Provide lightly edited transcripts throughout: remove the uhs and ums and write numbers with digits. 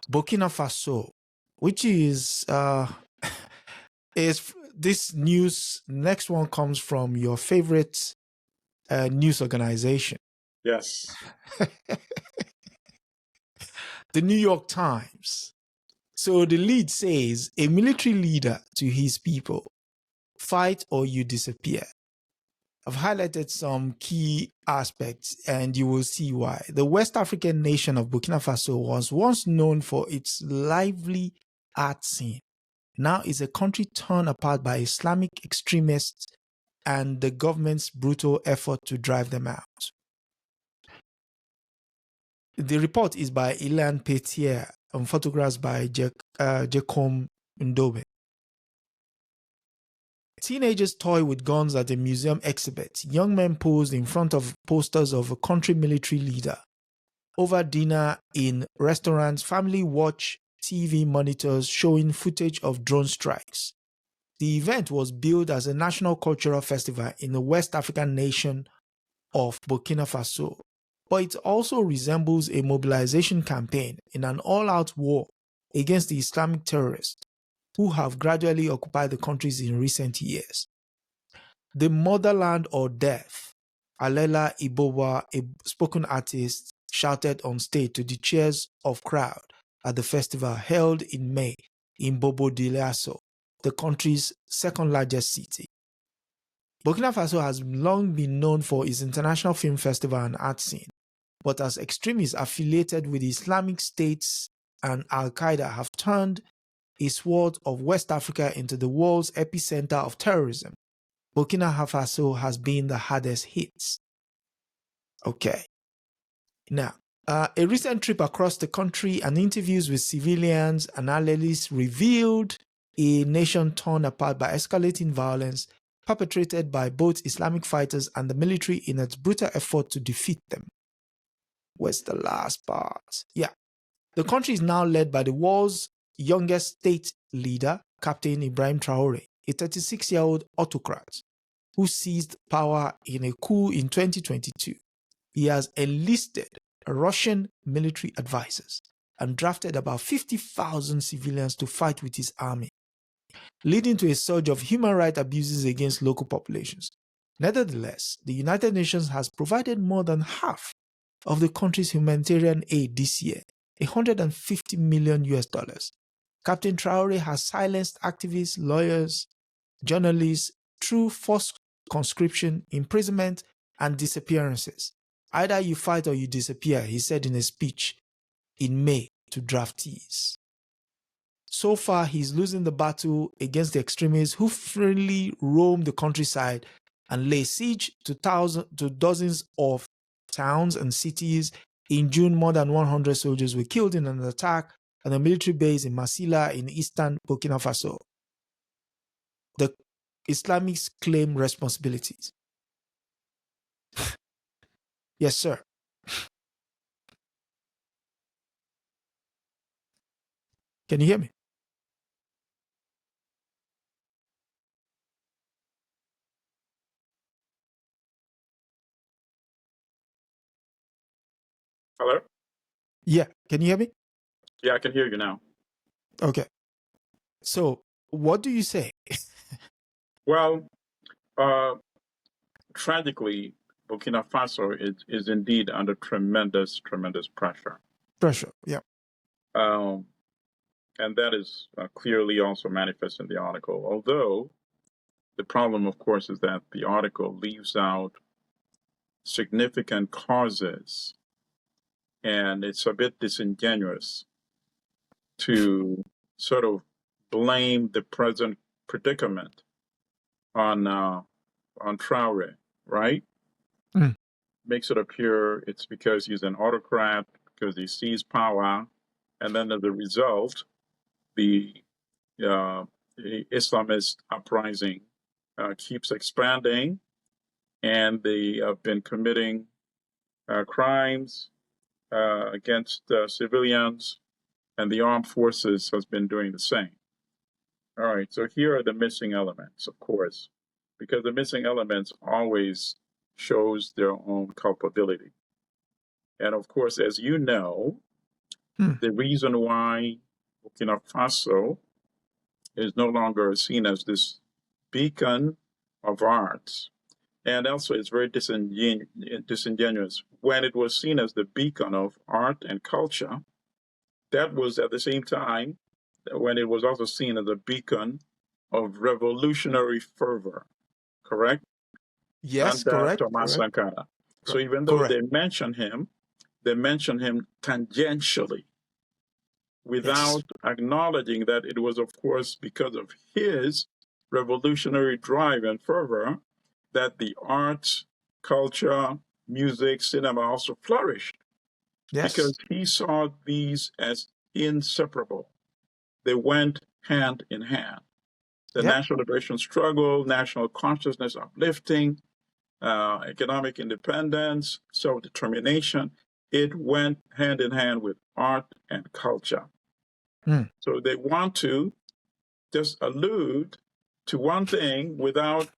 Burkina Faso, which is this news. Next one comes from your favorite news organization. Yes. The New York Times. So the lead says, a military leader to his people, fight or you disappear. I've highlighted some key aspects and you will see why. The West African nation of Burkina Faso was once known for its lively art scene. Now is a country torn apart by Islamic extremists and the government's brutal effort to drive them out. The report is by Ilan Petier and photographs by Jacome Ndobe. Teenagers toy with guns at a museum exhibit. Young men posed in front of posters of a country military leader. Over dinner in restaurants, family watch TV monitors showing footage of drone strikes. The event was billed as a national cultural festival in the West African nation of Burkina Faso, but it also resembles a mobilization campaign in an all-out war against the Islamic terrorists who have gradually occupied the countries in recent years. The Motherland or Death, Alela Ibowa, a spoken artist, shouted on stage to the cheers of crowd at the festival held in May in Bobo Dioulasso, the country's second largest city. Burkina Faso has long been known for its international film festival and art scene, but as extremists affiliated with the Islamic States and Al-Qaeda have turned a swath of West Africa into the world's epicenter of terrorism, Burkina Faso has been the hardest hit. Okay. Now, a recent trip across the country and interviews with civilians and analysts revealed a nation torn apart by escalating violence perpetrated by both Islamic fighters and the military in its brutal effort to defeat them. Where's the last part? Yeah. The country is now led by the world's youngest state leader, Captain Ibrahim Traore, a 36-year-old autocrat who seized power in a coup in 2022. He has enlisted Russian military advisors and drafted about 50,000 civilians to fight with his army, leading to a surge of human rights abuses against local populations. Nevertheless, the United Nations has provided more than half of the country's humanitarian aid this year, $150 million. Captain Traore has silenced activists, lawyers, journalists through forced conscription, imprisonment, and disappearances. Either you fight or you disappear, he said in a speech in May to draftees. So far, he's losing the battle against the extremists who freely roam the countryside and lay siege to dozens of towns and cities. In June, more than 100 soldiers were killed in an attack at a military base in Masila in eastern Burkina Faso. The Islamists claim responsibilities. Yes, sir. Can you hear me? Hello? Yeah. Can you hear me? Yeah, I can hear you now. Okay. So, what do you say? Well, tragically, Burkina Faso is indeed under tremendous pressure. Pressure. Yeah. And that is clearly also manifest in the article. Although the problem, of course, is that the article leaves out significant causes, and it's a bit disingenuous to sort of blame the present predicament on Traore, right? Mm. Makes it appear it's because he's an autocrat, because he seized power, and then as a result, the Islamist uprising keeps expanding, and they have been committing crimes against civilians, and the armed forces has been doing the same. All right, so here are the missing elements, of course, because the missing elements always shows their own culpability. And of course, as you know, The reason why Burkina Faso is no longer seen as this beacon of arts, and also it's very disingenuous. When it was seen as the beacon of art and culture, that was at the same time when it was also seen as a beacon of revolutionary fervor, correct? Yes, Under correct, Thomas correct, Sankara. So even though correct. they mention him tangentially Yes, without acknowledging that it was, of course, because of his revolutionary drive and fervor that the arts, culture, music, cinema also flourished yes, because he saw these as inseparable. They went hand in hand. The yep, national liberation struggle, national consciousness uplifting, economic independence, self determination, it went hand in hand with art and culture. mm, So they want to just allude to one thing without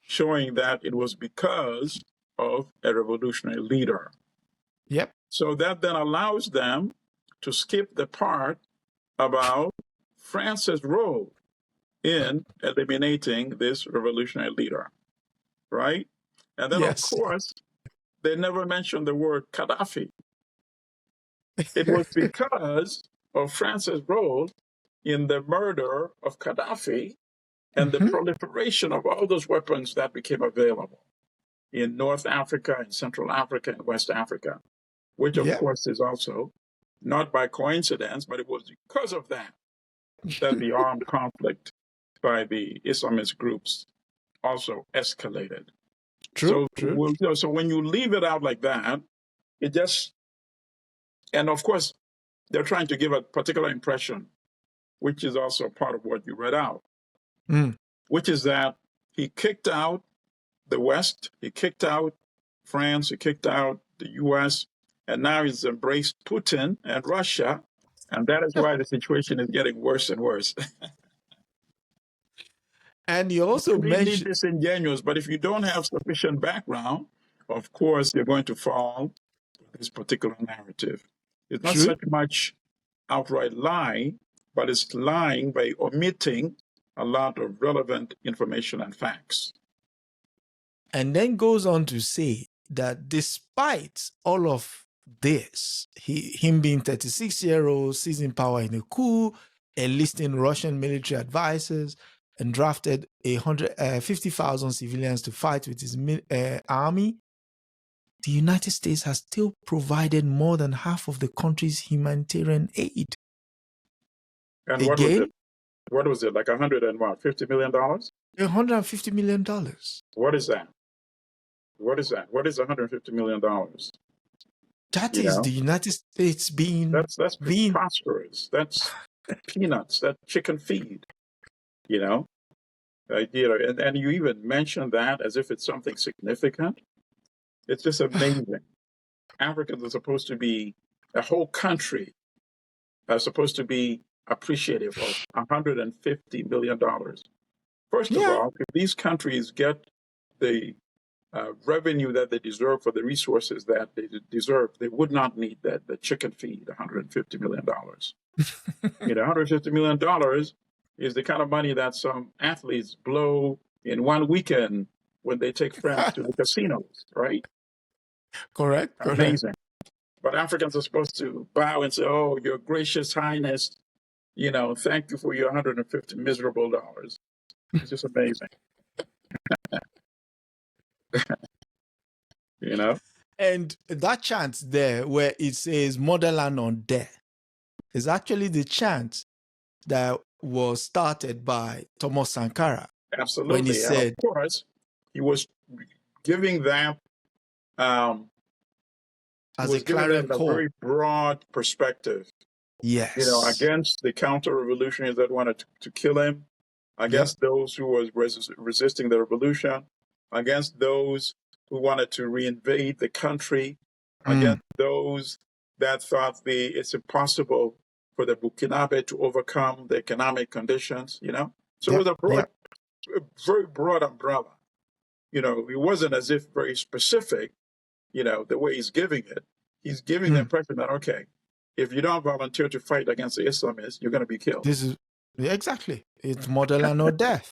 showing that it was because of a revolutionary leader. yep, So that then allows them to skip the part about France's role in eliminating this revolutionary leader, right? And then, of yes. course, they never mentioned the word Gaddafi. It was because of France's role in the murder of Gaddafi and the Hmm. proliferation of all those weapons that became available in North Africa, in Central Africa, and West Africa, which, of Yep. course, is also not by coincidence, but it was because of that that the armed conflict by the Islamist groups also escalated. True, So, true. so when you leave it out like that, it just, and of course, they're trying to give a particular impression, which is also part of what you read out, Mm. which is that he kicked out the West, he kicked out France, he kicked out the US, and now he's embraced Putin and Russia. And that is why the situation is getting worse and worse. And you also Completely mentioned, disingenuous, but if you don't have sufficient background, of course, you're going to fall for this particular narrative. It's not true, such much outright lie, but it's lying by omitting a lot of relevant information and facts. and then goes on to say that despite all of this, him being 36-year-old, seizing power in a coup, enlisting Russian military advisors, and drafted 50,000 civilians to fight with his army, the United States has still provided more than half of the country's humanitarian aid. And what was it? Again, What was it? Like $150 million? $150 million. What is that? What is that? What is $150 million? That You is know, the United States that's being preposterous. That's peanuts. That's chicken feed. You know, and you even mention that as if it's something significant. It's just amazing. Africans are supposed to be a whole country are supposed to be appreciative of $150 million. First of yeah, all, if these countries get the revenue that they deserve for the resources that they deserve, they would not need the chicken feed, $150 million. $150 million is the kind of money that some athletes blow in one weekend when they take friends to the casinos, right? correct, correct. Amazing. But Africans are supposed to bow and say, "Oh, Your Gracious Highness, thank you for your $150 miserable dollars." It's just amazing, you know? And that chant there where it says motherland on death is actually the chant that was started by Thomas Sankara when he Absolutely. And of said, course, he was giving that, um, he as a was giving that clarion in a call, very broad perspective, yes, against the counter-revolutionaries that wanted to kill him, yep, against those who was resisting the revolution, against those who wanted to reinvade the country, mm, against those that thought it's impossible for the Burkinabe to overcome the economic conditions. So it was yep, yep, a very broad umbrella. It wasn't as if very specific, the way he's giving it. He's giving the mm, impression that, okay, if you don't volunteer to fight against the Islamists, you're going to be killed. This is exactly. It's murderland or death.